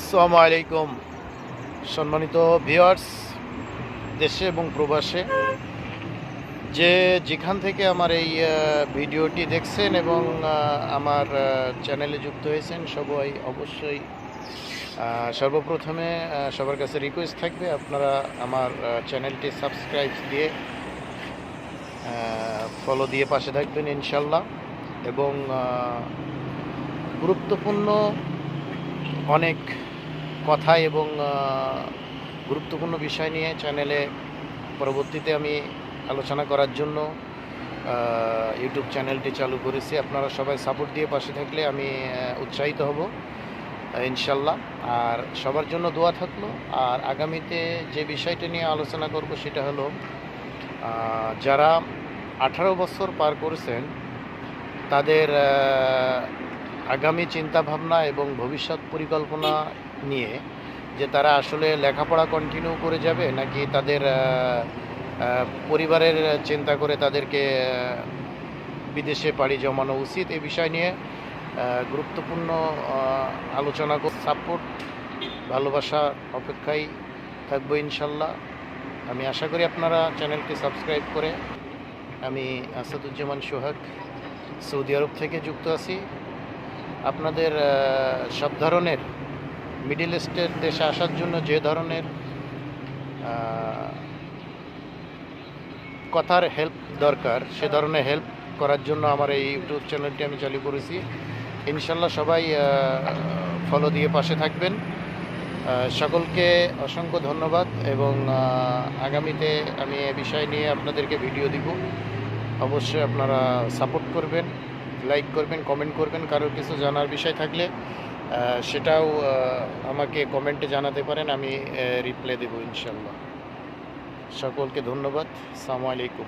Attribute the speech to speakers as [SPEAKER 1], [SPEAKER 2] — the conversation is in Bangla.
[SPEAKER 1] আসসালামু আলাইকুম সম্মানিত ভিউয়ার্স, দেশে এবং প্রবাসে যে যেখান থেকে আমার এই ভিডিওটি দেখছেন এবং আমার চ্যানেলে যুক্ত হয়েছেন সবাই অবশ্যই সর্বপ্রথমে সবার কাছে রিকোয়েস্ট থাকবে আপনারা আমার চ্যানেলটি সাবস্ক্রাইব দিয়ে ফলো দিয়ে পাশে থাকবেন ইনশাল্লাহ। এবং গুরুত্বপূর্ণ অনেক কথা এবং গুরুত্বপূর্ণ বিষয় নিয়ে চ্যানেলে পরবর্তীতে আমি আলোচনা করার জন্য ইউটিউব চ্যানেলটি চালু করেছি। আপনারা সবাই সাপোর্ট দিয়ে পাশে থাকলে আমি উৎসাহিত হব ইনশাল্লাহ। আর সবার জন্য দোয়া থাকলো। আর আগামীতে যে বিষয়টা নিয়ে আলোচনা করব সেটা হলো যারা 18 বছর পার করেছেন তাদের আগামী চিন্তাভাবনা এবং ভবিষ্যৎ পরিকল্পনা নিয়ে, যে তারা আসলে লেখাপড়া কন্টিনিউ করে যাবে নাকি তাদের পরিবারের চিন্তা করে তাদেরকে বিদেশে পাড়ি জমানো উচিত, এই বিষয় নিয়ে গুরুত্বপূর্ণ আলোচনা সাপোর্ট ভালোবাসা অপেক্ষায় থাকবো ইনশাল্লাহ। আমি আশা করি আপনারা চ্যানেলটি সাবস্ক্রাইব করে। আমি আসাদুজ্জামান সোহাগ সৌদি আরব থেকে যুক্ত আছি। আপনাদের সব ধরনের মিডল ইস্টের দেশে আসার জন্য যে ধরনের কথার হেল্প দরকার সে ধরনের হেল্প করার জন্য আমার এই ইউটিউব চ্যানেলটি আমি চালু করেছি। ইনশাল্লাহ সবাই ফলো দিয়ে পাশে থাকবেন। সকলকে অসংখ্য ধন্যবাদ এবং আগামীতে আমি এ বিষয় নিয়ে আপনাদেরকে ভিডিও দিব। অবশ্যই আপনারা সাপোর্ট করবেন, লাইক করবেন, কমেন্ট করবেন। কারোর কিছু জানার বিষয় থাকলে সেটাও আমাকে কমেন্টে জানাতে পারেন, আমি রিপ্লাই দেব ইনশাল্লাহ। সকলকে ধন্যবাদ। আসসালামু আলাইকুম।